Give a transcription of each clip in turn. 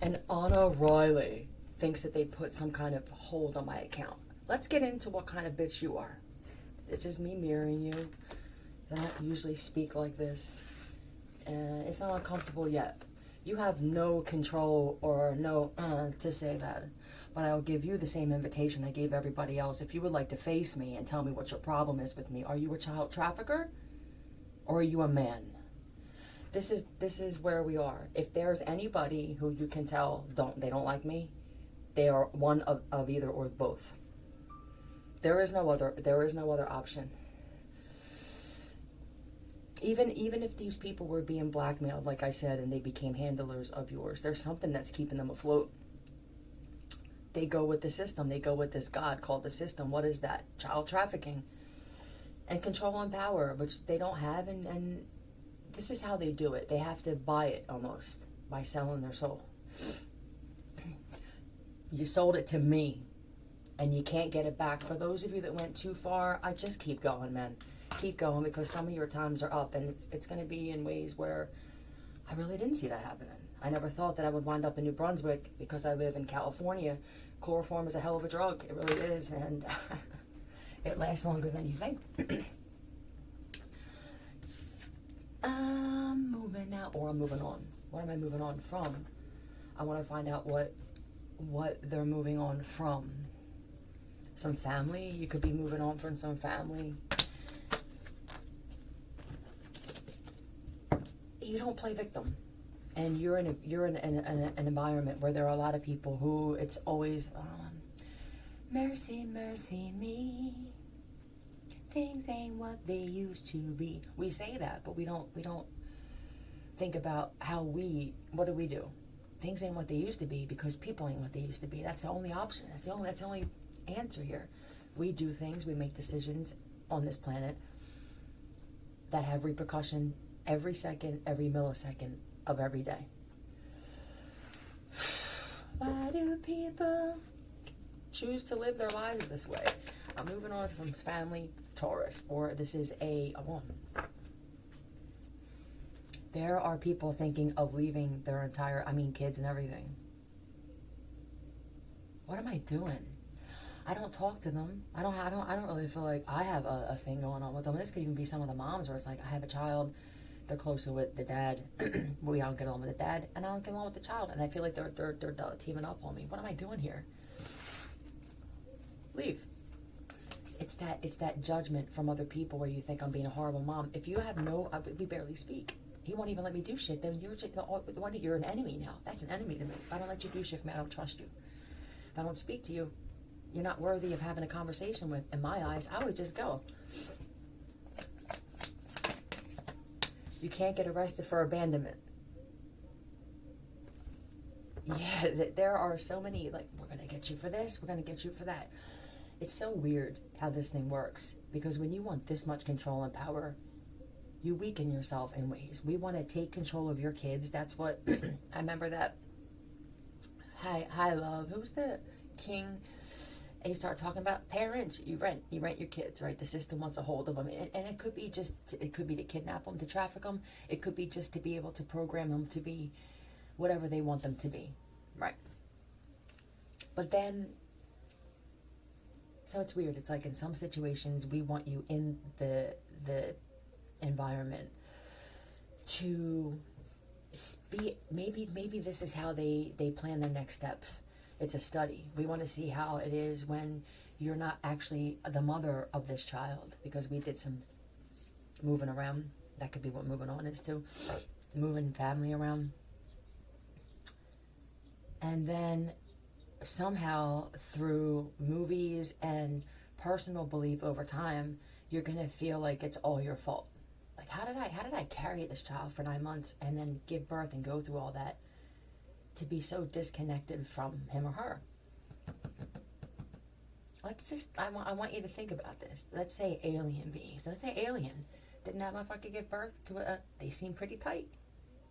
And Anna Riley thinks that they put some kind of hold on my account. Let's get into what kind of bitch you are. This is me mirroring you. I don't usually speak like this. It's not uncomfortable yet. You have no control or no to say that. But I'll give you the same invitation I gave everybody else. If you would like to face me and tell me what your problem is with me. Are you a child trafficker? Or are you a man? This is where we are. If there's anybody who you can tell they don't like me, they are one of either or both. There is no other option. Even if these people were being blackmailed, like I said, and they became handlers of yours, there's something that's keeping them afloat. They go with the system. They go with this God called the system. What is that? Child trafficking. And control and power, which they don't have, and this is how they do it. They have to buy it almost by selling their soul. You sold it to me, and you can't get it back. For those of you that went too far, I just keep going, man. Keep going, because some of your times are up, and it's going to be in ways where I really didn't see that happening. I never thought that I would wind up in New Brunswick because I live in California. Chloroform is a hell of a drug. It really is, and it lasts longer than you think. I'm moving now, or I'm moving on. What am I moving on from? I want to find out what they're moving on from. Some family. You could be moving on from some family. You don't play victim, and you're in an environment where there are a lot of people who it's always mercy, mercy me. Things ain't what they used to be. We say that, but we don't think about what do we do? Things ain't what they used to be because people ain't what they used to be. That's the only option. That's the only answer here. We do things, we make decisions on this planet that have repercussion every second, every millisecond of every day. Why do people choose to live their lives this way? I'm moving on from family, Taurus, or this is a woman. There are people thinking of leaving their entire, kids and everything. What am I doing? I don't talk to them. I don't really feel like I have a thing going on with them. This could even be some of the moms where it's like, I have a child, they're closer with the dad, we don't get along with the dad, and I don't get along with the child, and I feel like they're teaming up on me. What am I doing here? Leave. It's that judgment from other people where you think I'm being a horrible mom. If you have we barely speak. He won't even let me do shit. Then you're an enemy now. That's an enemy to me. If I don't let you do shit for me, I don't trust you. If I don't speak to you, you're not worthy of having a conversation with. In my eyes, I would just go. You can't get arrested for abandonment. Yeah, there are so many, like, we're going to get you for this, we're going to get you for that. It's so weird how this thing works, because when you want this much control and power, you weaken yourself in ways. We want to take control of your kids. That's what, I remember that, Hi Love, who's the king? And you start talking about parents, you rent your kids, right? The system wants a hold of them. And it could be to kidnap them, to traffic them. It could be just to be able to program them to be whatever they want them to be, right? But then, so it's weird. It's like in some situations, we want you in the environment to be, maybe this is how they plan their next steps. It's a study. We want to see how it is when you're not actually the mother of this child, because we did some moving around. That could be what moving on is too. Moving family around. And then somehow through movies and personal belief over time, you're going to feel like it's all your fault. Like, how did I carry this child for 9 months and then give birth and go through all that to be so disconnected from him or her? I want you to think about this. Let's say alien beings. Let's say alien. Didn't that motherfucker give birth to they seem pretty tight.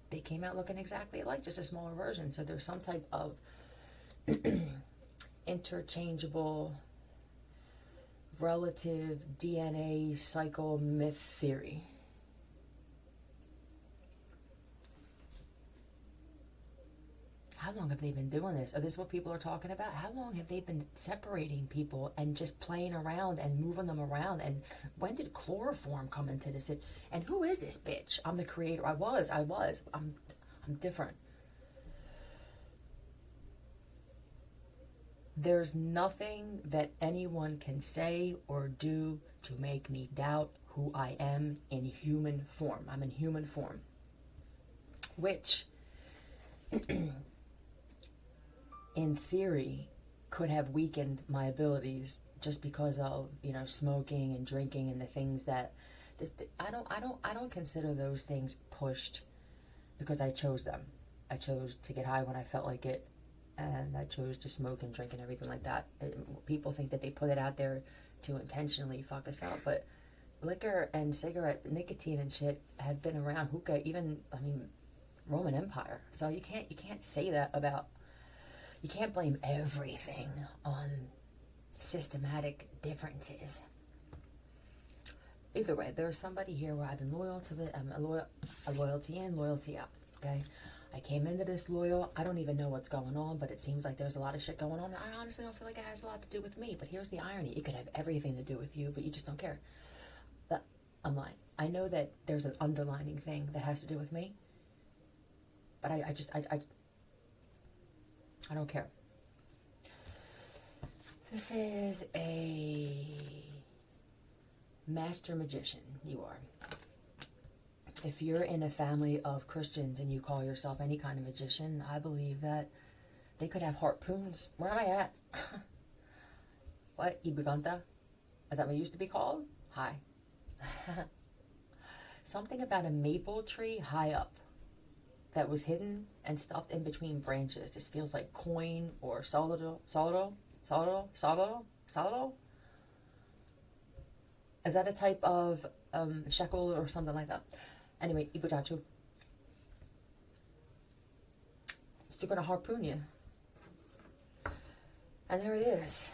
They came out looking exactly alike, just a smaller version. So there's some type of interchangeable relative DNA cycle myth theory. how long have they been doing this? Is this what people are talking about? How long have they been separating people and just playing around and moving them around? And when did chloroform come into this? And who is this bitch? I'm the creator. I was. I'm different. There's nothing that anyone can say or do to make me doubt who I am in human form. I'm in human form, which in theory could have weakened my abilities just because of, smoking and drinking and the things that I don't consider those things pushed because I chose them. I chose to get high when I felt like it, and I chose to smoke and drink and everything like that. People think that they put it out there to intentionally fuck us up, but liquor and cigarette, nicotine and shit have been around. Hookah, even, Roman Empire. So you can't say that about. You can't blame everything on systematic differences. Either way, there's somebody here where I've been loyal to it. I'm a loyalty in, loyalty out. Okay, I came into this loyal. I don't even know what's going on, but it seems like there's a lot of shit going on. I honestly don't feel like it has a lot to do with me. But here's the irony: it could have everything to do with you, but you just don't care. I'm lying. I know that there's an underlining thing that has to do with me, but I don't care. This is a master magician. You are. If you're in a family of Christians and you call yourself any kind of magician, I believe that they could have harpoons. Where am I at? What? Ibuganta? Is that what it used to be called? Hi. Something about a maple tree high up that was hidden and stuffed in between branches. This feels like coin or soldo. Is that a type of shekel or something like that? Anyway, Ibudachu. Still gonna harpoon you. And there it is.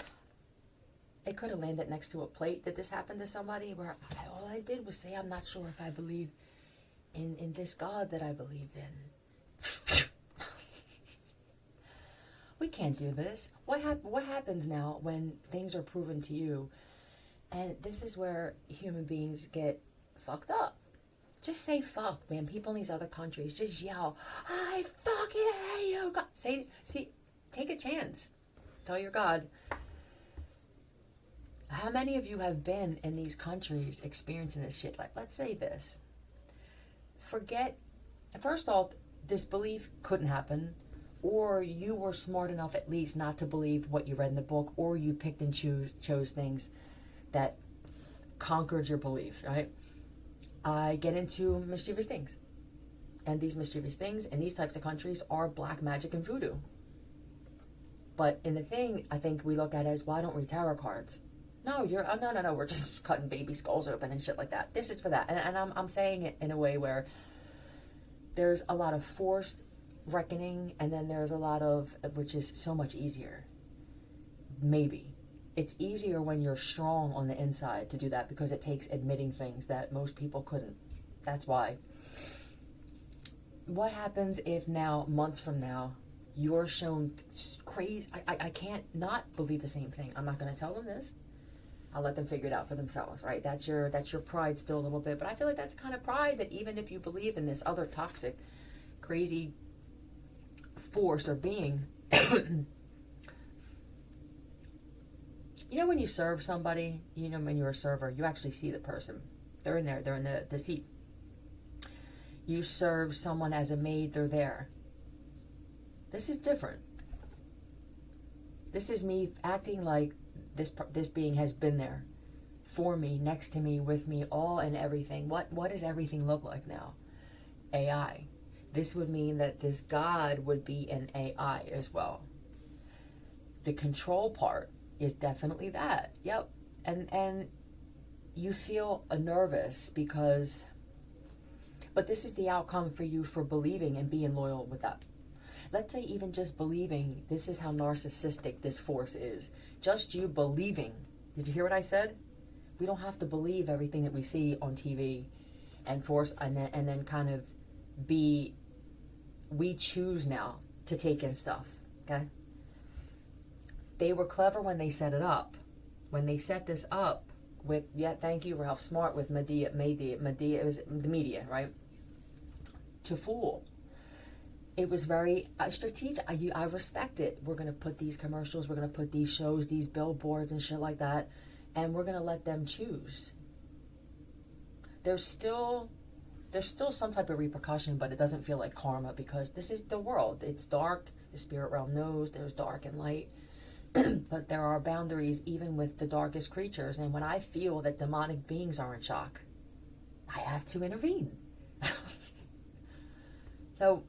It could have landed next to a plate. Did this happen to somebody where all I did was say I'm not sure if I believe in this God that I believed in? We can't do this. What happens now when things are proven to you? And this is where human beings get fucked up. Just say fuck, man. People in these other countries just yell, I fucking hate you, God. Take a chance. Tell your God. How many of you have been in these countries experiencing this shit? Like, let's say this. Forget, first off, this belief couldn't happen, or you were smart enough at least not to believe what you read in the book, or you picked and chose things that conquered your belief, right? I get into mischievous things. And these mischievous things in these types of countries are black magic and voodoo. But in the thing, I think we look at it as, well, I don't read tarot cards. No, no, we're just cutting baby skulls open and shit like that. This is for that. And I'm saying it in a way where there's a lot of forced reckoning, and then there's a lot of, which is so much easier. Maybe. It's easier when you're strong on the inside to do that because it takes admitting things that most people couldn't. That's why. What happens if now, months from now, you're shown crazy? I can't not believe the same thing. I'm not going to tell them this. I'll let them figure it out for themselves, right? That's your pride still a little bit. But I feel like that's kind of pride that even if you believe in this other toxic, crazy force or being, when you serve somebody, when you're a server, you actually see the person. They're in there. They're in the seat. You serve someone as a maid, they're there. This is different. This is me acting like this being has been there for me, next to me, with me, all and everything. What does everything look like now? AI. This would mean that this God would be an AI as well. The control part is definitely that. Yep. And you feel nervous because, but this is the outcome for you for believing and being loyal with that. Let's say even just believing, this is how narcissistic this force is. Just you believing. Did you hear what I said? We don't have to believe everything that we see on TV and force, and then kind of be, we choose now to take in stuff. Okay? They were clever when they set it up. When they set this up with, thank you, Ralph Smart, with Medea, it was the media, right? To fool. It was very strategic. I respect it. We're going to put these commercials, we're going to put these shows, these billboards and shit like that, and we're going to let them choose. There's still some type of repercussion, but it doesn't feel like karma, because this is the world. It's dark. The spirit realm knows there's dark and light. But there are boundaries even with the darkest creatures. And when I feel that demonic beings are in shock, I have to intervene. So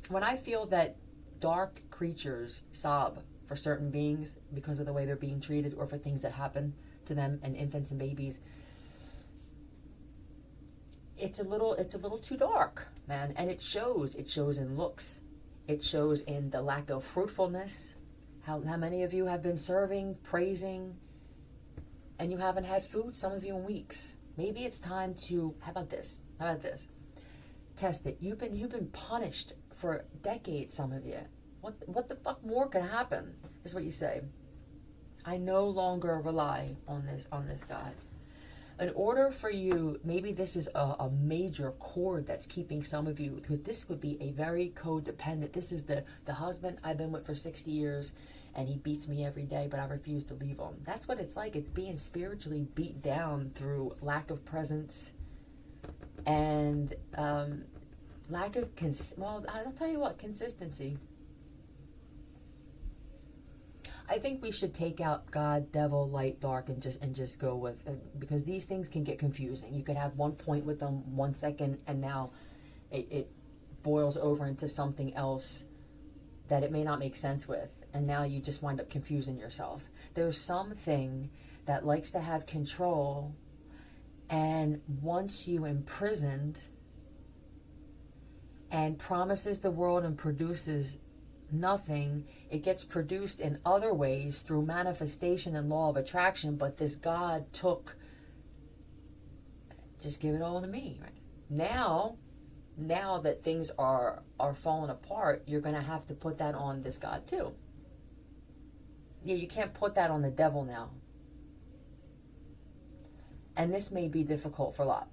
when I feel that dark creatures sob for certain beings because of the way they're being treated, or for things that happen to them and infants and babies, it's a little too dark, man. And it shows in looks. It shows in the lack of fruitfulness. How many of you have been serving, praising, and you haven't had food, some of you in weeks? Maybe it's time to, how about this? Test it. You've been punished for decades, some of you. What the fuck more can happen, is what you say. I no longer rely on this God. In order for you, maybe this is a major cord that's keeping some of you, because this would be a very codependent. This is the husband I've been with for 60 years, and he beats me every day, but I refuse to leave him. That's what it's like. It's being spiritually beat down through lack of presence and lack of, I'll tell you what, consistency. I think we should take out God, devil, light, dark, and just go with it, because these things can get confusing. You could have one point with them 1 second, and now it boils over into something else that it may not make sense with, and now you just wind up confusing yourself. There's something that likes to have control, and once you imprisoned and promises the world and produces nothing, it gets produced in other ways through manifestation and law of attraction. But this God took, just give it all to me. Right? Now that things are falling apart, you're going to have to put that on this God too. Yeah, you can't put that on the devil now. And this may be difficult for a lot.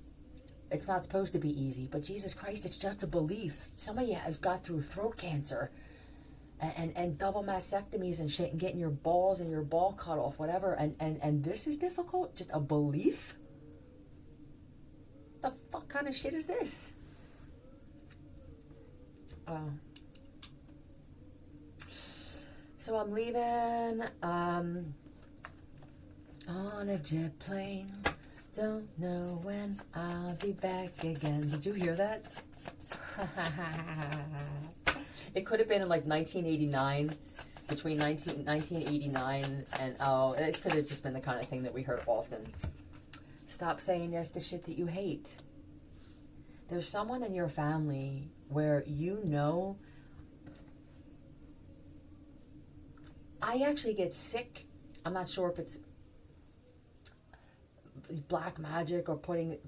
It's not supposed to be easy, but Jesus Christ, it's just a belief. Some of you have got through throat cancer and double mastectomies and shit, and getting your balls and your ball cut off, whatever, and this is difficult? Just a belief? The fuck kind of shit is this? So I'm leaving on a jet plane. Don't know when I'll be back again. Did you hear that? It could have been in like 1989, between 1989 and, it could have just been the kind of thing that we heard often. Stop saying yes to shit that you hate. There's someone in your family where I actually get sick. I'm not sure if it's black magic or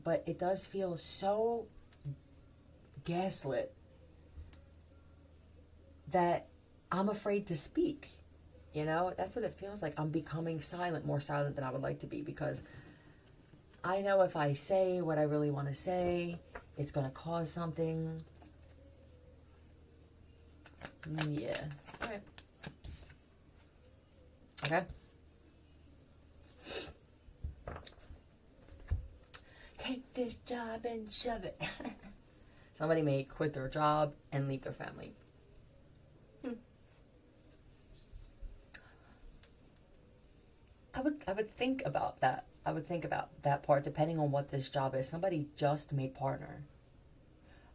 but it does feel so gaslit that I'm afraid to speak. That's what it feels like. I'm becoming silent, more silent than I would like to be, because I know if I say what I really want to say, it's going to cause something. Yeah. All right. Okay. Take this job and shove it. Somebody may quit their job and leave their family. I would think about that. I would think about that part, depending on what this job is. Somebody just made partner.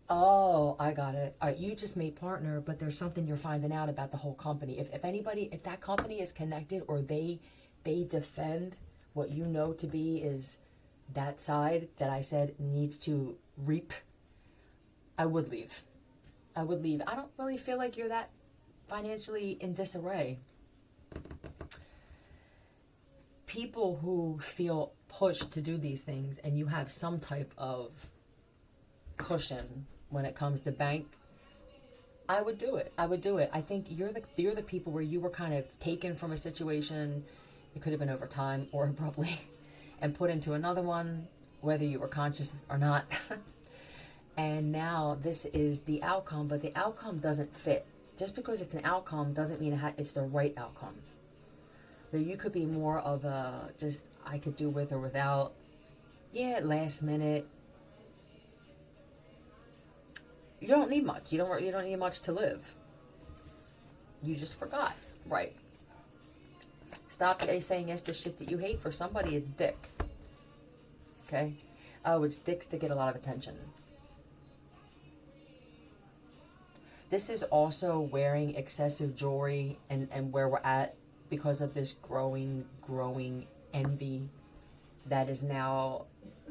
Oh, I got it. All right, you just made partner, but there's something you're finding out about the whole company. If that company is connected, or they defend what you know to be is that side that I said needs to reap, I would leave. I don't really feel like you're that financially in disarray. People who feel pushed to do these things, and you have some type of cushion when it comes to bank, I would do it. I would do it. I think you're the people where you were kind of taken from a situation. It could have been over time or abruptly, and put into another one, whether you were conscious or not. And now this is the outcome, but the outcome doesn't fit. Just because it's an outcome doesn't mean it's the right outcome. So you could be more of a just I could do with or without. Yeah, last minute. You don't need much. You don't need much to live. You just forgot. Right. Stop saying yes to shit that you hate. For somebody, it's dick. Okay? Oh, it's dicks that get a lot of attention. This is also wearing excessive jewelry and where we're at because of this growing envy that is now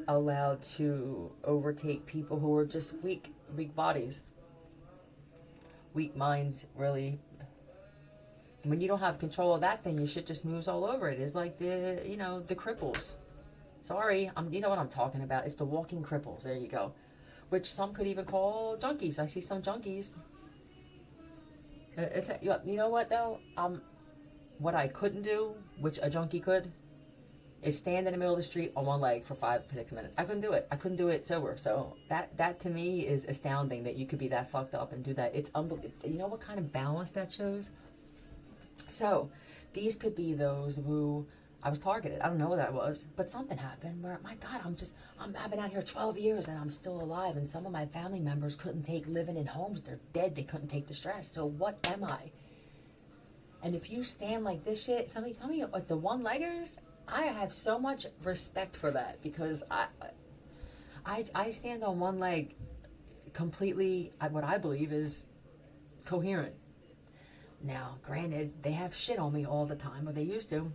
allowed to overtake people who are just weak bodies, weak minds, really. When you don't have control of that thing, your shit just moves all over it. It's like the cripples. Sorry, you know what I'm talking about. It's the walking cripples. There you go. Which some could even call junkies. I see some junkies. You know what though? What I couldn't do, which a junkie could, is stand in the middle of the street on one leg for 5-6 minutes. I couldn't do it. I couldn't do it sober. So that to me is astounding that you could be that fucked up and do that. It's unbelievable. You know what kind of balance that shows? So these could be those who I was targeted. I don't know what that was, but something happened where, my God, I've been out here 12 years and I'm still alive. And some of my family members couldn't take living in homes. They're dead. They couldn't take the stress. So what am I? And if you stand like this shit, somebody tell me, like the one-leggers, I have so much respect for that because I stand on one leg completely, what I believe is coherent. Now, granted, they have shit on me all the time, or they used to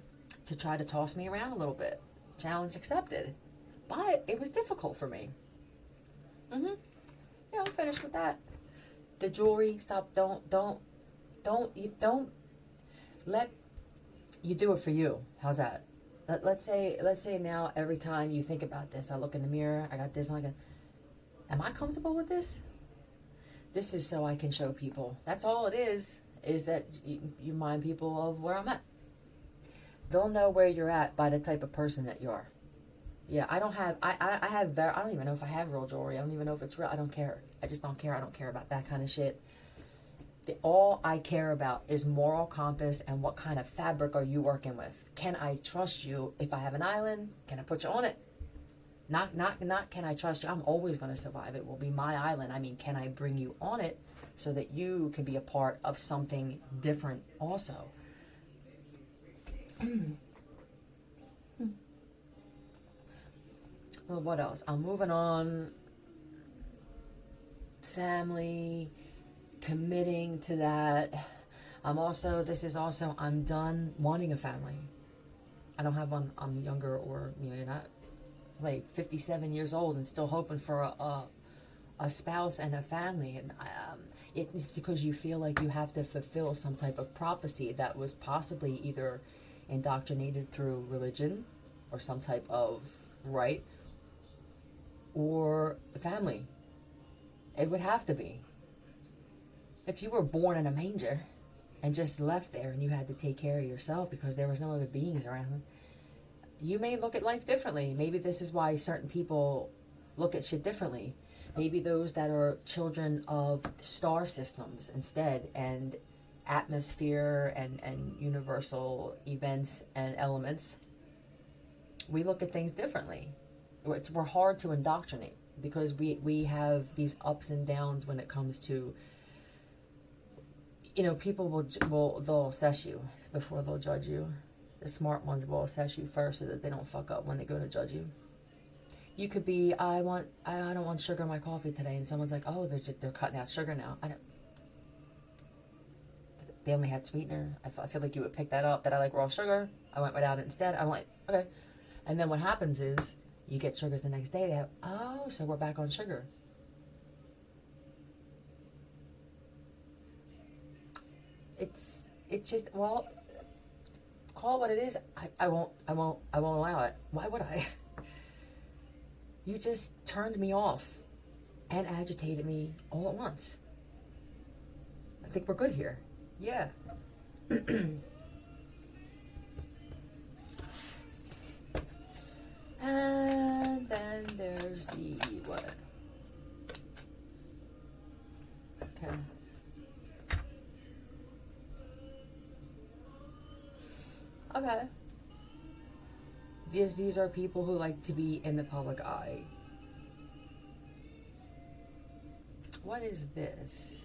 try to toss me around a little bit. Challenge accepted. But it was difficult for me. Yeah, I'm finished with that. The jewelry, stop, don't let you do it for you. How's that? Let's say now every time you think about this, I look in the mirror, I got this, and I go, am I comfortable with this? This is so I can show people. That's all it is that you remind people of where I'm at. They'll know where you're at by the type of person that you are. Yeah, I don't even know if I have real jewelry. I don't even know if it's real. I don't care. I just don't care. I don't care about that kind of shit. All I care about is moral compass and what kind of fabric are you working with. Can I trust you? If I have an island, can I put you on it? Not can I trust you? I'm always going to survive. It will be my island. I mean, can I bring you on it so that you can be a part of something different also? Well, what else? I'm moving on. Family, committing to that. I'm done wanting a family. I don't have one. I'm younger, or you're not like 57 years old and still hoping for a spouse and a family. And it's because you feel like you have to fulfill some type of prophecy that was possibly either indoctrinated through religion or some type of right or family. It would have to be. If you were born in a manger and just left there and you had to take care of yourself because there was no other beings around, you may look at life differently. Maybe this is why certain people look at shit differently. Maybe those that are children of star systems instead, and atmosphere and universal events and elements, we look at things differently. We're hard to indoctrinate because we have these ups and downs when it comes to, people they'll assess you before they'll judge you. The smart ones will assess you first so that they don't fuck up when they go to judge you. You could be, I don't want sugar in my coffee today, and someone's like, oh, they're cutting out sugar now. They only had sweetener. I feel like you would pick that up, that I like raw sugar. I went without it instead. I'm like, okay. And then what happens is you get sugars the next day. So we're back on sugar. It's just, well, call it what it is. I won't allow it. Why would I? You just turned me off and agitated me all at once. I think we're good here. Yeah. And then there's the what? Okay. Okay. These are people who like to be in the public eye. What is this?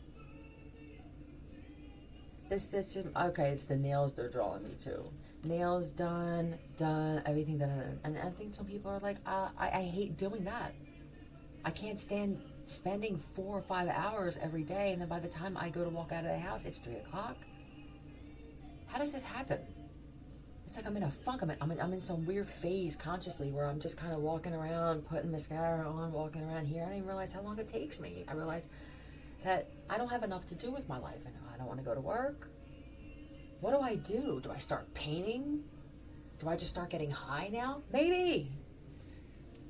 This okay, it's the nails they're drawing me to. Nails done, everything done. And I think some people are like, I hate doing that. I can't stand spending 4 or 5 hours every day, and then by the time I go to walk out of the house, it's 3 o'clock. How does this happen? It's like I'm in a funk. I'm in some weird phase consciously where I'm just kind of walking around, putting mascara on, walking around here. I didn't realize how long it takes me. I realized that I don't have enough to do with my life, and I don't want to go to work. What do I do? Do I start painting? Do I just start getting high now? Maybe.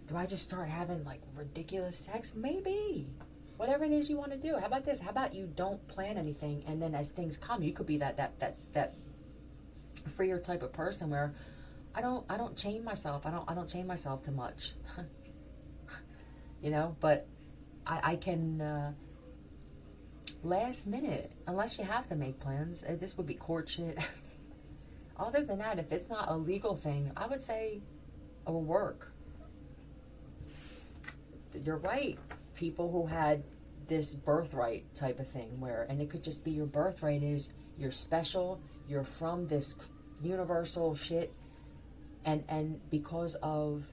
Do I just start having like ridiculous sex? Maybe. Whatever it is you want to do. How about this? How about you don't plan anything, and then as things come, you could be that freer type of person where I don't chain myself. I don't chain myself too much. You know, but I can last minute, unless you have to make plans. This would be court shit. Other than that, if it's not a legal thing, I would say it will work. You're right. People who had this birthright type of thing where, and it could just be your birthright is you're special, you're from this universal shit, and because of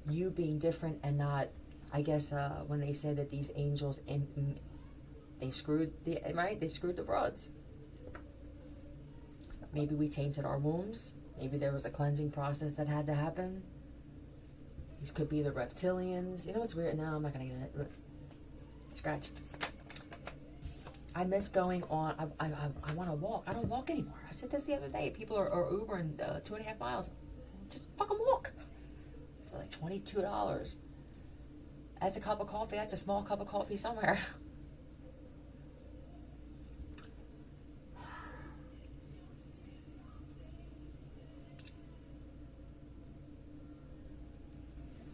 you being different and not, I guess when they say that these angels they screwed the broads. Maybe we tainted our wombs. Maybe there was a cleansing process that had to happen. These could be the reptilians. You know what's weird? No, I'm not gonna get it. Scratch. I miss going on. I want to walk. I don't walk anymore. I said this the other day. People are Ubering 2.5 miles. Just fucking walk. It's like $22. That's a cup of coffee. That's a small cup of coffee somewhere.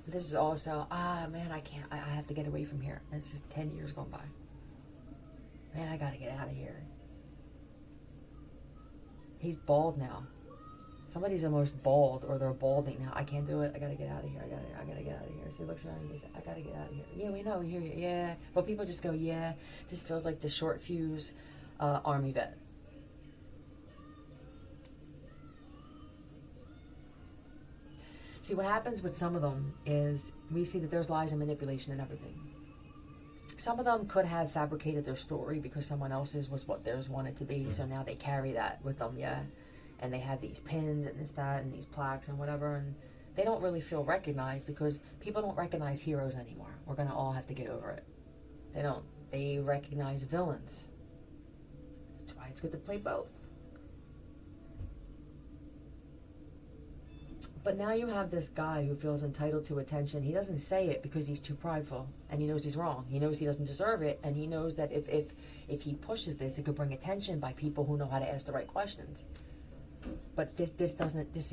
This is also, man, I can't, I have to get away from here. This is 10 years going by. Man, I gotta get out of here. He's bald now. Somebody's almost bald, or they're balding now. I can't do it. I gotta get out of here. I gotta get out of here. So he looks around and he says, I gotta get out of here. Yeah, we know, we hear you. Yeah. But people just go, yeah, this feels like the short fuse army vet. See, what happens with some of them is we see that there's lies and manipulation and everything. Some of them could have fabricated their story because someone else's was what theirs wanted to be, so now they carry that with them, yeah? And they have these pins and this, that, and these plaques and whatever, and they don't really feel recognized because people don't recognize heroes anymore. We're going to all have to get over it. They don't. They recognize villains. That's why it's good to play both. But now you have this guy who feels entitled to attention. He doesn't say it because he's too prideful, and he knows he's wrong. He knows he doesn't deserve it, and he knows that if he pushes this, it could bring attention by people who know how to ask the right questions. But this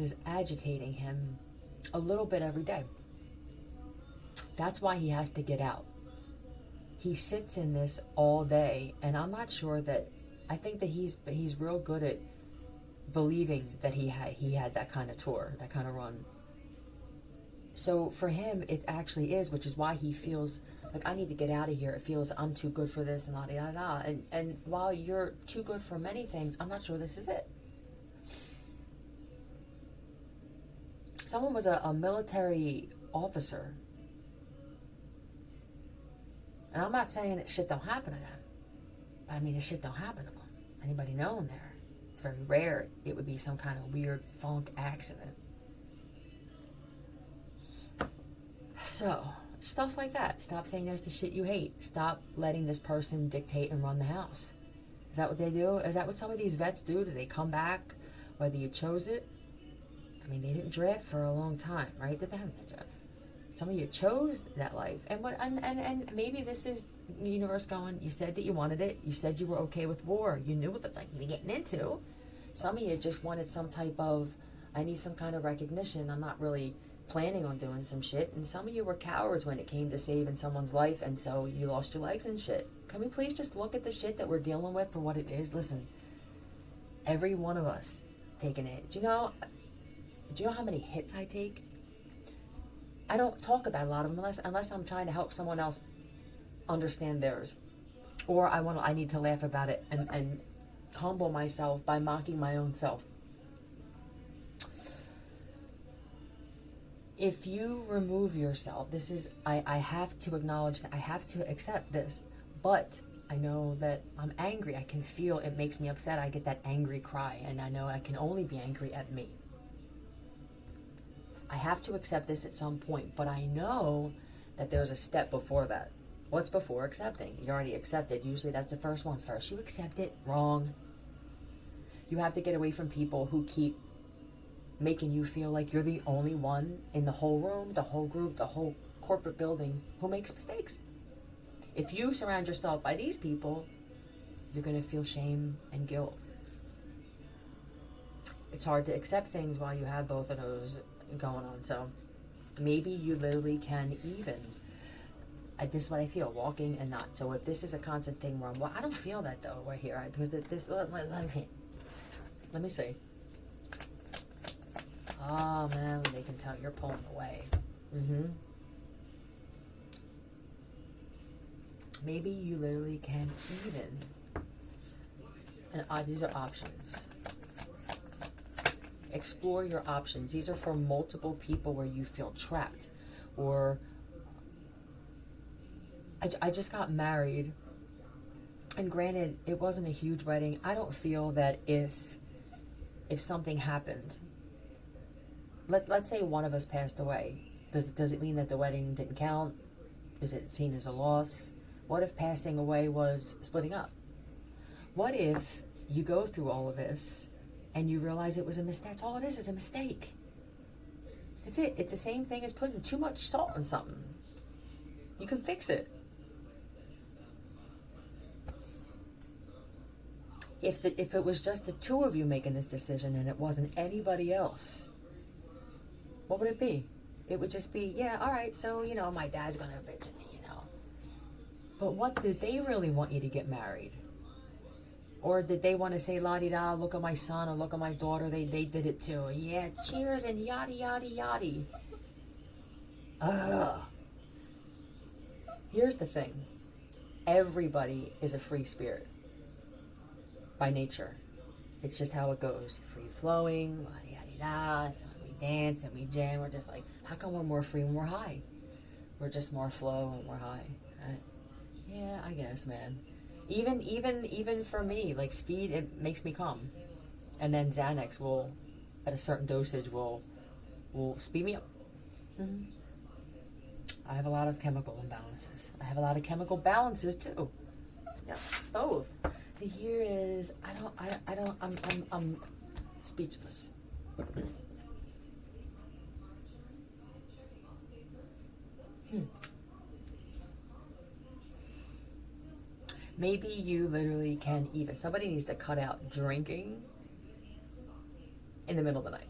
is agitating him a little bit every day. That's why he has to get out. He sits in this all day, and I'm not sure that, I think that he's real good at believing that he had that kind of tour, that kind of run. So for him, it actually is, which is why he feels like, I need to get out of here. It feels I'm too good for this, and da da da. And while you're too good for many things, I'm not sure this is it. Someone was a military officer, and I'm not saying that shit don't happen to them, but I mean, this shit don't happen to them. Anybody know him there? It's very rare it would be some kind of weird funk accident. So, stuff like that. Stop saying yes to shit you hate. Stop letting this person dictate and run the house. Is that what they do? Is that what some of these vets do? Do they come back whether you chose it? I mean, they didn't draft for a long time, right? Did they have that? Some of you chose that life. And maybe this is the universe going, you said that you wanted it. You said you were okay with war. You knew what the fuck you were getting into. Some of you just wanted some type of, I need some kind of recognition. I'm not really planning on doing some shit. And some of you were cowards when it came to saving someone's life, and so you lost your legs and shit. Can we please just look at the shit that we're dealing with for what it is? Listen, every one of us taking it. Do you know how many hits I take? I don't talk about a lot of them unless I'm trying to help someone else understand theirs, or I need to laugh about it and humble myself by mocking my own self. If you remove yourself, I have to acknowledge that, I have to accept this, but I know that I'm angry. I can feel it makes me upset. I get that angry cry, and I know I can only be angry at me. I have to accept this at some point, but I know that there's a step before that. What's before accepting? You already accepted. Usually that's the first one. First you accept it. Wrong. You have to get away from people who keep making you feel like you're the only one in the whole room, the whole group, the whole corporate building who makes mistakes. If you surround yourself by these people, you're going to feel shame and guilt. It's hard to accept things while you have both of those going on. So maybe you literally can even, this is what I feel, walking and not. So if this is a constant thing where I don't feel that though right here, because let me see. Oh man, they can tell you're pulling away. Maybe you literally can even, and these are options. Explore your options. These are for multiple people where you feel trapped, or I just got married, and granted it wasn't a huge wedding. I don't feel that if something happened, let's say one of us passed away, does it mean that the wedding didn't count? Is it seen as a loss? What if passing away was splitting up? What if you go through all of this and you realize it was a mistake? That's all it is a mistake. That's it. It's the same thing as putting too much salt in something. You can fix it. If it was just the two of you making this decision and it wasn't anybody else, what would it be? It would just be, yeah, all right, so, my dad's going to bitch at me, But what did they really want you to get married? Or did they want to say, la-di-da, look at my son or look at my daughter, they did it too. Yeah, cheers and yada, yada, yada. Ugh. Here's the thing. Everybody is a free spirit. By nature. It's just how it goes. Free-flowing, la-di-da-di-da. So we dance and we jam. We're just like, how come we're more free when we're high? We're just more flow when we're high. Right? Yeah, I guess, man. Even for me, like speed, it makes me calm, and then Xanax will, at a certain dosage, will speed me up. I have a lot of chemical imbalances. I have a lot of chemical balances too. Yeah, both. The here is I'm speechless. Maybe you literally can even, somebody needs to cut out drinking in the middle of the night.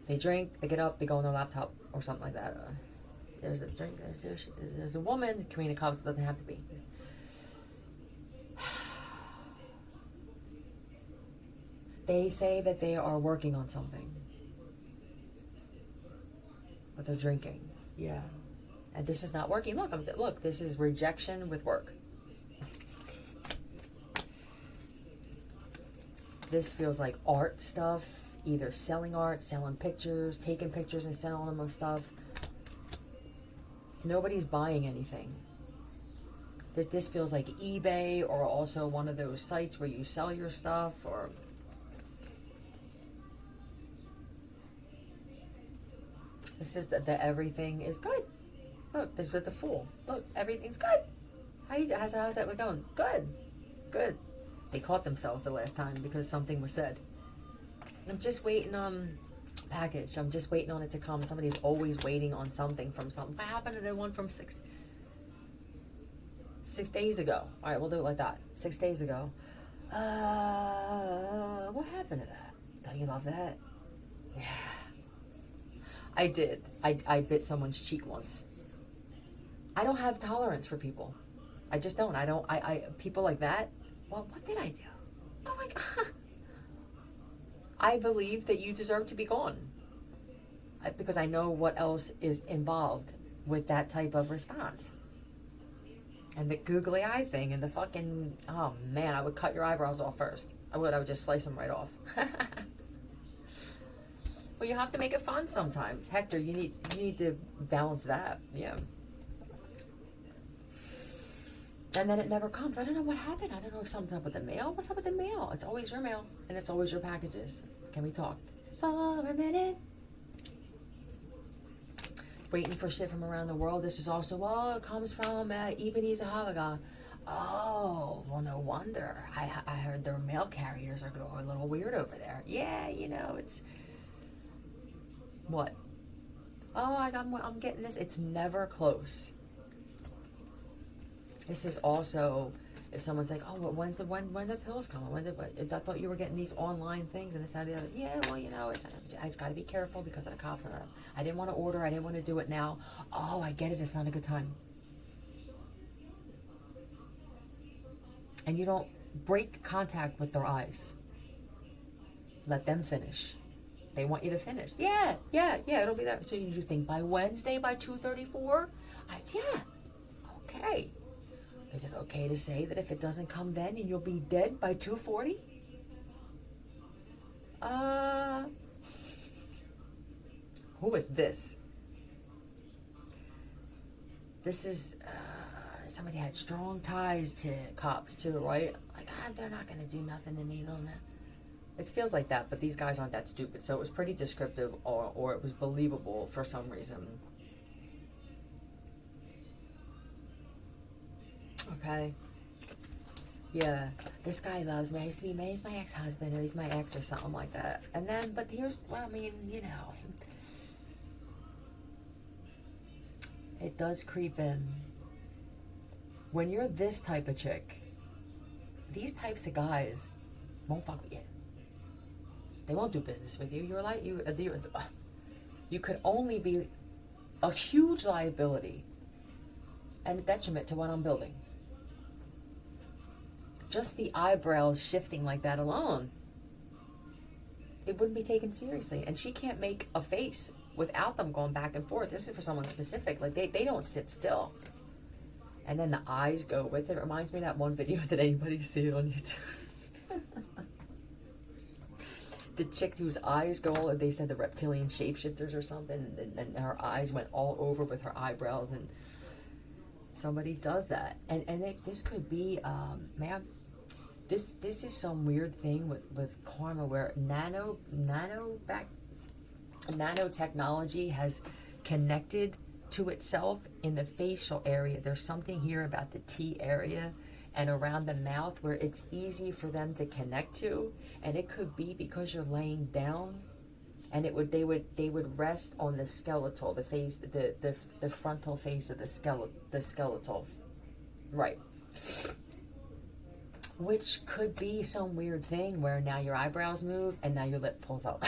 They drink, they get up, they go on their laptop or something like that. There's a drink, there's a woman, Karina Cobbs, it doesn't have to be. They say that they are working on something. But they're drinking. Yeah. And this is not working. Look, this is rejection with work. This feels like art stuff. Either selling art, selling pictures, taking pictures and selling them of stuff. Nobody's buying anything. This feels like eBay, or also one of those sites where you sell your stuff, or... This is that everything is good. Look, this with the Fool. Look, everything's good. How's that going? Good. They caught themselves the last time because something was said. I'm just waiting on package. I'm just waiting on it to come. Somebody's always waiting on something from something. What happened to the one from 6 days ago? All right, we'll do it like that. 6 days ago. What happened to that? Don't you love that? Yeah. I did. I bit someone's cheek once. I don't have tolerance for people. I just don't. I people like that. Well, what did I do? Oh my God. I believe that you deserve to be gone. Because I know what else is involved with that type of response. And the googly eye thing and the fucking, oh man, I would cut your eyebrows off first. I would just slice them right off. Well, you have to make it fun sometimes. Hector, you need to balance that. Yeah. And then it never comes. I don't know what happened. I don't know if something's up with the mail. What's up with the mail? It's always your mail. And it's always your packages. Can we talk? For a minute. Waiting for shit from around the world. This is also, it comes from Ebenezer Havaga. Oh, well, no wonder. I heard their mail carriers are a little weird over there. Yeah, it's... What? Oh, I'm getting this. It's never close. This is also, if someone's like, oh, when the pills coming? I thought you were getting these online things, and this, that, the other. Yeah, well, I just got to be careful because of the cops and that. I didn't want to order. I didn't want to do it now. Oh, I get it. It's not a good time. And you don't break contact with their eyes. Let them finish. They want you to finish. Yeah, it'll be there. So you think by Wednesday, by 2:34? Yeah. Okay. Is it okay to say that if it doesn't come then and you'll be dead by 2:40? Who is this? This is, somebody had strong ties to cops too, right? Like, they're not going to do nothing to me, though. It feels like that, but these guys aren't that stupid. So it was pretty descriptive, or it was believable for some reason. Okay. Yeah. This guy loves me. He's my ex-husband, or he's my ex, or something like that. And then, but here's, well, I mean, it does creep in. When you're this type of chick, these types of guys won't fuck with you. They won't do business with you. You could only be a huge liability and a detriment to what I'm building. Just the eyebrows shifting like that alone, it wouldn't be taken seriously. And she can't make a face without them going back and forth. This is for someone specific. Like, they don't sit still. And then the eyes go with it. It reminds me of that one video. Did anybody see it on YouTube? The chick whose eyes go all, they said the reptilian shapeshifters or something, and her eyes went all over with her eyebrows, and somebody does that. And this could be, ma'am, this is some weird thing with karma where nanotechnology has connected to itself in the facial area. There's something here about the T area and around the mouth where it's easy for them to connect to, and it could be because you're laying down, and they would rest on the skeletal, the face, the frontal face of the skeletal, right? Which could be some weird thing where now your eyebrows move and now your lip pulls out.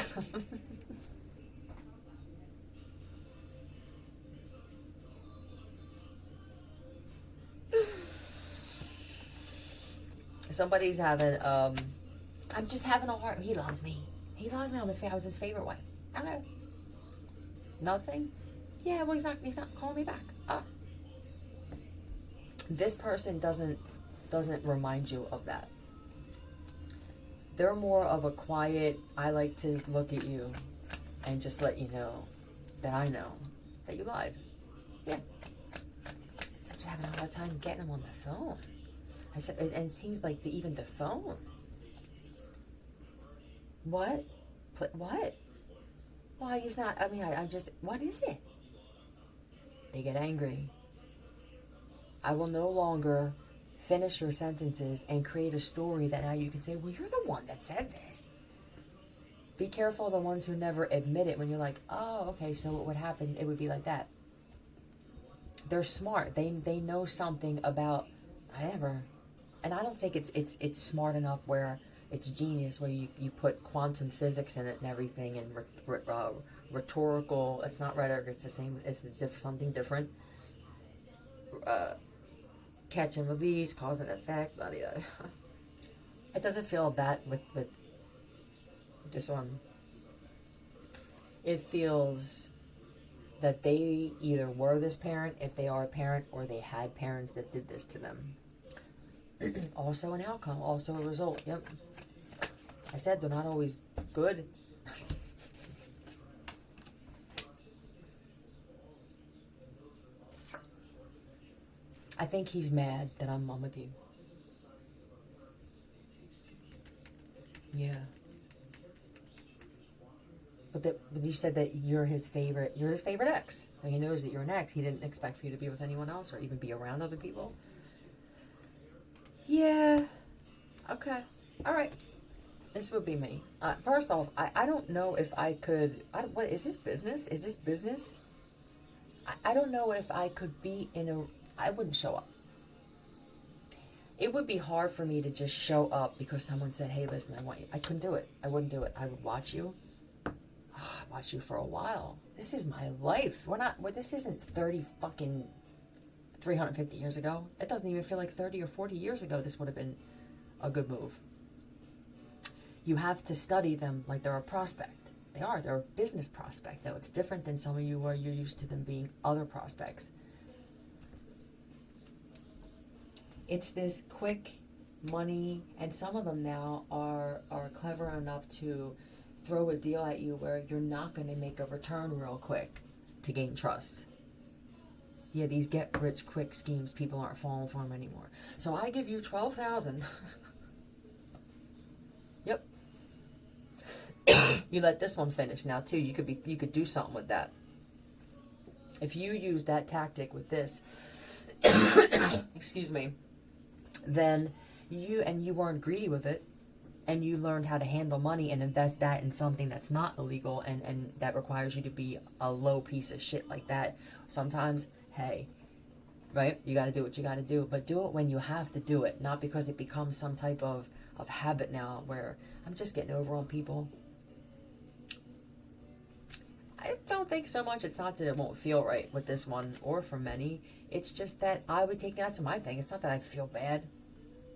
Somebody's having, I'm just having a hard, he loves me. He loves me. I was his favorite wife. Okay. Nothing? Yeah, well, he's not calling me back. This person doesn't remind you of that. They're more of a quiet, I like to look at you and just let you know that I know that you lied. Yeah. I'm just having a hard time getting him on the phone. I said, and it seems like even the phone. What? What? Why he's not, I mean, I just, what is it? They get angry. I will no longer finish your sentences and create a story that now you can say, well, you're the one that said this. Be careful of the ones who never admit it when you're like, oh, okay, so what would happen? It would be like that. They're smart. They know something about whatever. And I don't think it's smart enough where it's genius, where you put quantum physics in it and everything, and rhetorical. It's not rhetoric. It's the same. It's something different. Catch and release, cause and effect. Blah, blah, blah. It doesn't feel that with this one. It feels that they either were this parent, if they are a parent, or they had parents that did this to them. Also an outcome, also a result. Yep. I said they're not always good. I think he's mad that I'm with you. Yeah. But you said that you're his favorite ex. So he knows that you're an ex. He didn't expect for you to be with anyone else or even be around other people. Yeah. Okay. All right. This would be me. First off, I don't know if I could... what is this business? Is this business? I don't know if I could be in a... I wouldn't show up. It would be hard for me to just show up because someone said, hey, listen, I want you. I couldn't do it. I wouldn't do it. I would watch you. Oh, I watched you for a while. This is my life. This isn't 350 years ago. It doesn't even feel like 30 or 40 years ago this would have been a good move. You have to study them like they're a prospect. They're a business prospect, though. It's different than some of you where you're used to them being other prospects. It's this quick money, and some of them now are clever enough to throw a deal at you where you're not going to make a return real quick to gain trust. Yeah, these get-rich-quick schemes, people aren't falling for them anymore. So I give you $12,000. Yep. You let this one finish now too. You could do something with that. If you use that tactic with this, excuse me, then you weren't greedy with it, and you learned how to handle money and invest that in something that's not illegal and that requires you to be a low piece of shit like that. Sometimes, hey, right? You got to do what you got to do, but do it when you have to do it, not because it becomes some type of habit now where I'm just getting over on people. I don't think so much. It's not that it won't feel right with this one or for many. It's just that I would take that to my thing. It's not that I feel bad.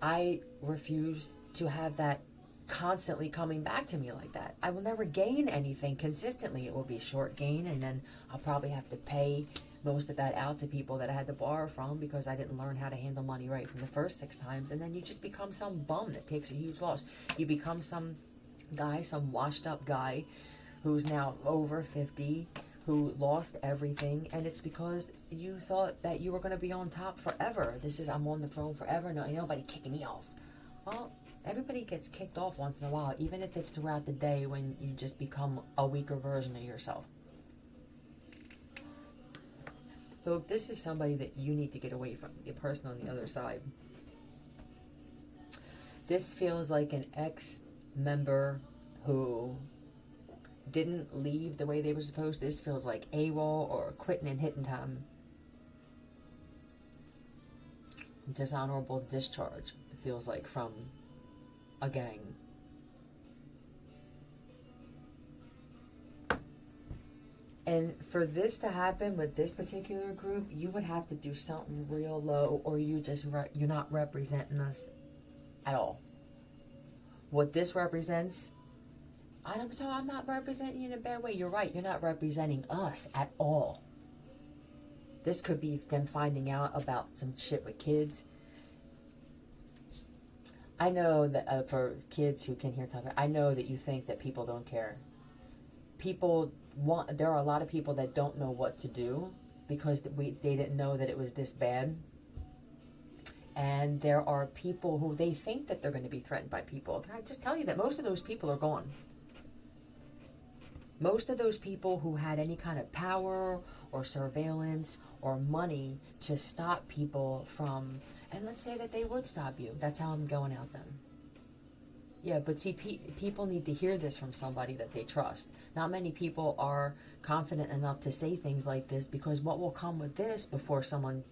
I refuse to have that constantly coming back to me like that. I will never gain anything consistently. It will be short gain, and then I'll probably have to pay most of that out to people that I had to borrow from because I didn't learn how to handle money right from the first 6 times. And then you just become some bum that takes a huge loss. You become some guy, some washed up guy who's now over 50, who lost everything, and it's because you thought that you were going to be on top forever. I'm on the throne forever. No, ain't nobody kicking me off. Well, everybody gets kicked off once in a while, even if it's throughout the day when you just become a weaker version of yourself. So if this is somebody that you need to get away from, the person on the other side, this feels like an ex-member who didn't leave the way they were supposed to. This feels like AWOL or quitting and hitting time. Dishonorable discharge, it feels like, from a gang. And for this to happen with this particular group, you would have to do something real low, or you're not representing us at all. What this represents, I'm not representing you in a bad way. You're right. You're not representing us at all. This could be them finding out about some shit with kids. I know that for kids who can hear topic, I know that you think that people don't care. There are a lot of people that don't know what to do because they didn't know that it was this bad. And there are people who they think that they're going to be threatened by people. Can I just tell you that most of those people are gone? Most of those people who had any kind of power or surveillance or money to stop people from, and let's say that they would stop you. That's how I'm going out then. Yeah, but see, people need to hear this from somebody that they trust. Not many people are confident enough to say things like this, because what will come with this before someone,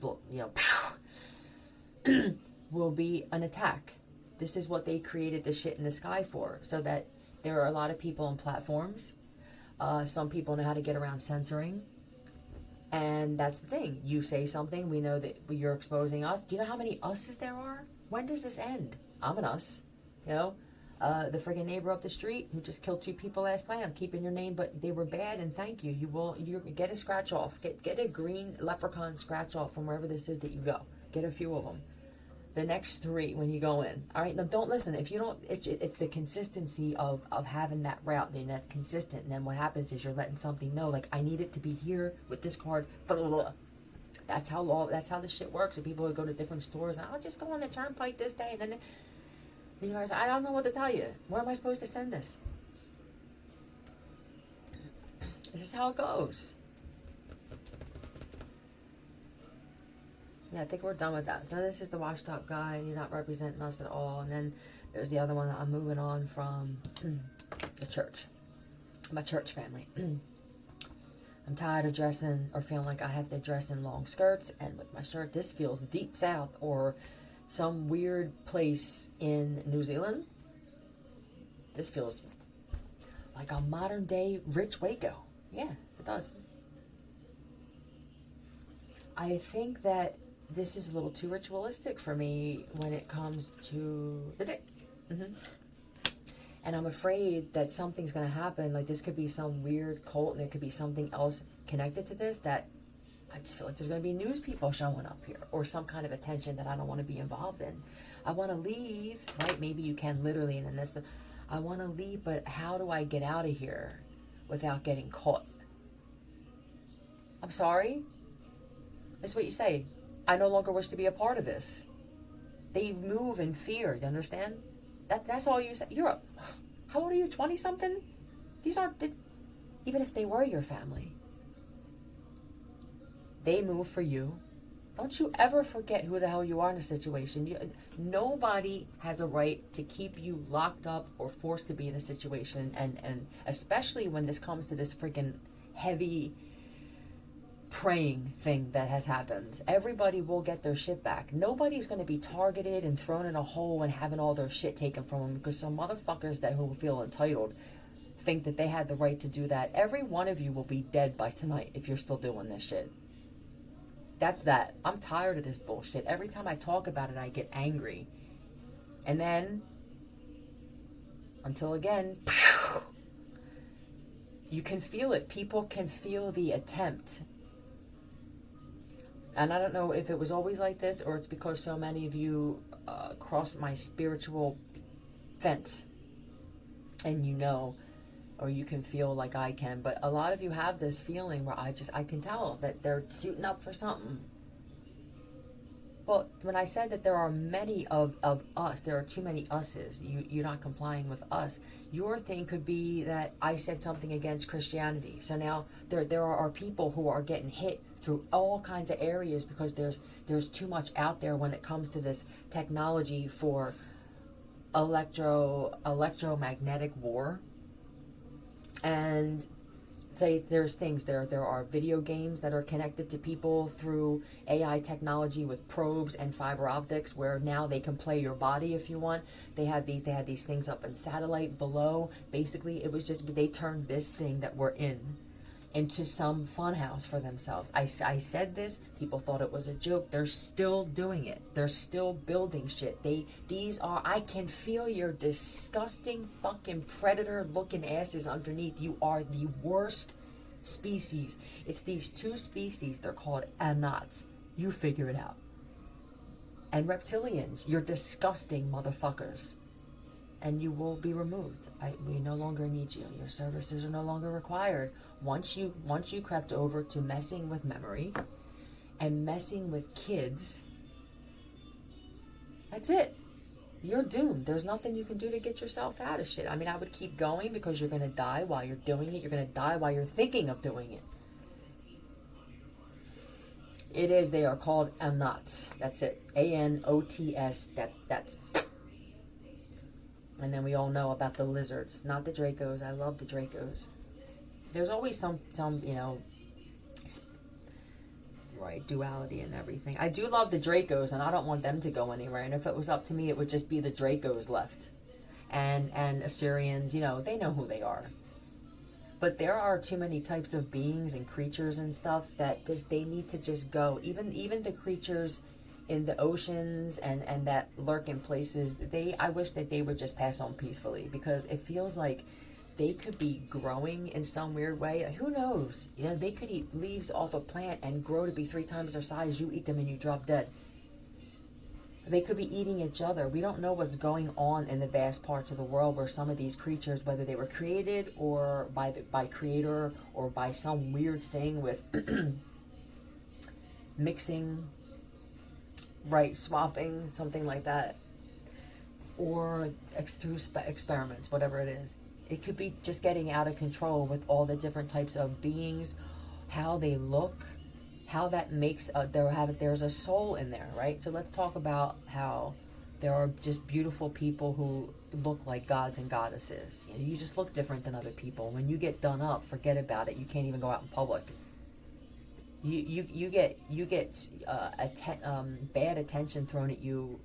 will be an attack. This is what they created the shit in the sky for, so that there are a lot of people on platforms. Some people know how to get around censoring. And that's the thing. You say something, we know that you're exposing us. Do you know how many us's there are? When does this end? I'm an us. You know? The friggin' neighbor up the street who just killed 2 people last night. I'm keeping your name, but they were bad, and thank you. You get a scratch off. Get a green leprechaun scratch off from wherever this is that you go. Get a few of them. The next 3 when you go in. All right, now don't listen. If you don't, it's the consistency of having that route, then that's consistent. And then what happens is you're letting something know, like, I need it to be here with this card. Blah, blah, blah. That's how this shit works. And people would go to different stores and I'll just go on the turnpike this day, and then you guys, I don't know what to tell you. Where am I supposed to send this? This is how it goes. Yeah, I think we're done with that. So this is the washed up guy. You're not representing us at all. And then there's the other one that I'm moving on from the church. My church family. I'm tired of dressing or feeling like I have to dress in long skirts. And with my shirt, this feels deep south or some weird place in New Zealand. This feels like a modern day rich Waco. Yeah, it does. I think that this is a little too ritualistic for me when it comes to the dick. And I'm afraid that something's going to happen. Like, this could be some weird cult, and there could be something else connected to this that I just feel like there's going to be news people showing up here, or some kind of attention that I don't want to be involved in. I want to leave, right? Maybe you can literally, and then that's I want to leave, but how do I get out of here without getting caught? I'm sorry? That's what you say. I no longer wish to be a part of this. They move in fear, you understand? That's all you say. How old are you, 20-something? These aren't, even if they were your family. They move for you. Don't you ever forget who the hell you are in a situation. Nobody has a right to keep you locked up or forced to be in a situation, and especially when this comes to this freaking heavy praying thing that has happened. Everybody will get their shit back. Nobody's going to be targeted and thrown in a hole and having all their shit taken from them because some motherfuckers who feel entitled think that they had the right to do that. Every one of you will be dead by tonight if you're still doing this shit. That's that. I'm tired of this bullshit. Every time I talk about it, I get angry. And then, until again, you can feel it. People can feel the attempt. And I don't know if it was always like this, or it's because so many of you crossed my spiritual fence. And you know, or you can feel like I can. But a lot of you have this feeling where I can tell that they're suiting up for something. Well, when I said that there are many of us, there are too many us's, you're not complying with us. Your thing could be that I said something against Christianity. So now there are people who are getting hit through all kinds of areas because there's too much out there when it comes to this technology for electromagnetic war. And say there's things there are video games that are connected to people through AI technology with probes and fiber optics, where now they can play your body if you want. They had these things up in satellite below. Basically, it was just they turned this thing that we're in into some fun house for themselves. I said this, people thought it was a joke. They're still doing it. They're still building shit. I can feel your disgusting fucking predator looking asses underneath. You are the worst species. It's these 2 species. They're called Anats. You figure it out. And reptilians. You're disgusting motherfuckers. And you will be removed. We no longer need you. Your services are no longer required. Once you crept over to messing with memory and messing with kids, that's it. You're doomed. There's nothing you can do to get yourself out of shit. I mean, I would keep going because you're going to die while you're doing it. You're going to die while you're thinking of doing it. They are called Anots. That's it. ANOTS. That's And then we all know about the lizards, not the Dracos. I love the Dracos. There's always some you know, right, duality and everything. I do love the Dracos, and I don't want them to go anywhere. And if it was up to me, it would just be the Dracos left. And Assyrians, you know, they know who they are. But there are too many types of beings and creatures and stuff that they need to just go. Even the creatures in the oceans and that lurk in places, I wish that they would just pass on peacefully, because it feels like they could be growing in some weird way. Like, who knows? You know, they could eat leaves off a plant and grow to be 3 times their size. You eat them and you drop dead. They could be eating each other. We don't know what's going on in the vast parts of the world where some of these creatures, whether they were created or by creator or by some weird thing with mixing, right, swapping, something like that, or through experiments, whatever it is. It could be just getting out of control with all the different types of beings, how they look, how that makes there's a soul in there, right? So let's talk about how there are just beautiful people who look like gods and goddesses. You know, you just look different than other people. When you get done up, forget about it. You can't even go out in public. You get bad attention thrown at you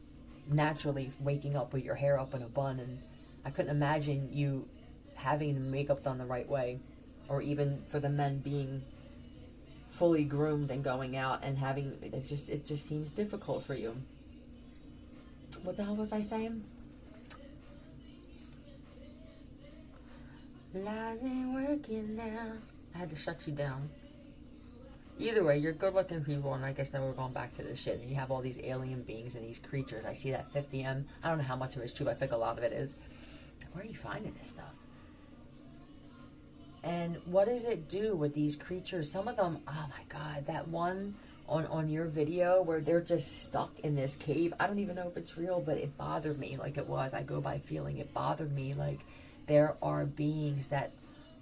naturally, waking up with your hair up in a bun, and I couldn't imagine you having makeup done the right way, or even for the men being fully groomed and going out and having it just seems difficult for you. What the hell was I saying? Lies ain't working now. I had to shut you down. Either way, you're good looking people, and I guess now we're going back to this shit, and you have all these alien beings and these creatures. I see that 50M. I don't know how much of it is true, but I think a lot of it is. Where are you finding this stuff? And what does it do with these creatures? Some of them, oh my God, that one on your video where they're just stuck in this cave. I don't even know if it's real, but it bothered me like it was. I go by feeling. It bothered me like there are beings that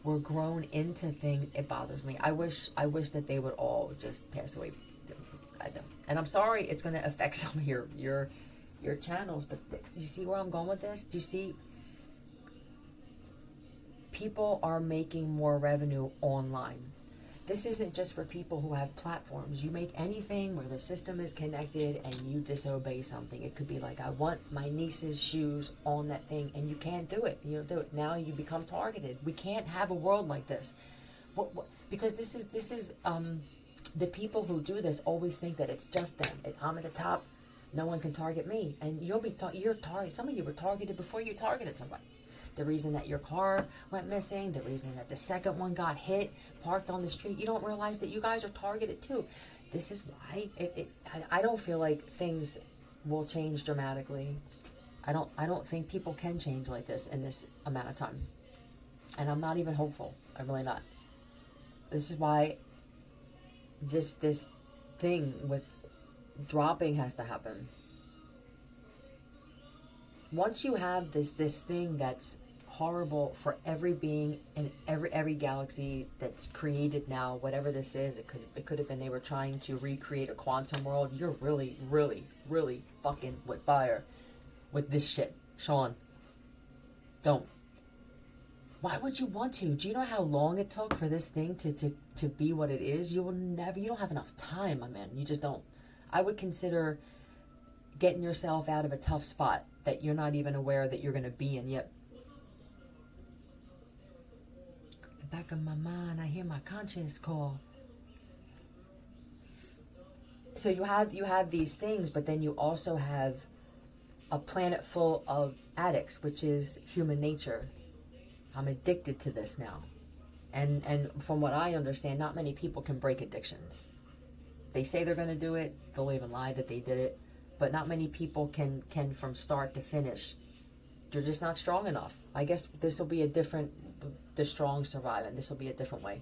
were grown into things. It bothers me. I wish that they would all just pass away. I don't. And I'm sorry it's going to affect some of your channels, but you see where I'm going with this? Do you see? People are making more revenue online. This isn't just for people who have platforms. You make anything where the system is connected and you disobey something. It could be like, I want my niece's shoes on that thing, and you can't do it. You don't do it. Now you become targeted. We can't have a world like this. Because this is the people who do this always think that it's just them. I'm at the top. No one can target me. And you'll be some of you were targeted before you targeted somebody. The reason that your car went missing, the reason that the second one got hit, parked on the street, you don't realize that you guys are targeted too. This is why I don't feel like things will change dramatically. I don't think people can change like this in this amount of time. And I'm not even hopeful. I'm really not. This is why this thing with dropping has to happen. Once you have this thing that's horrible for every being in every galaxy that's created now, whatever this is, it could have been they were trying to recreate a quantum world. You're really, really, really fucking with fire with this shit, Sean. Don't. Why would you want to? Do you know how long it took for this thing to be what it is? You don't have enough time, my man. You just don't. I would consider getting yourself out of a tough spot that you're not even aware that you're going to be in yet. The back of my mind, I hear my conscience call. So you have these things, but then you also have a planet full of addicts, which is human nature. I'm addicted to this now. And from what I understand, not many people can break addictions. They say they're going to do it. They'll even lie that they did it. But not many people can from start to finish. They're just not strong enough. I guess this will be the strong survive, and this will be a different way.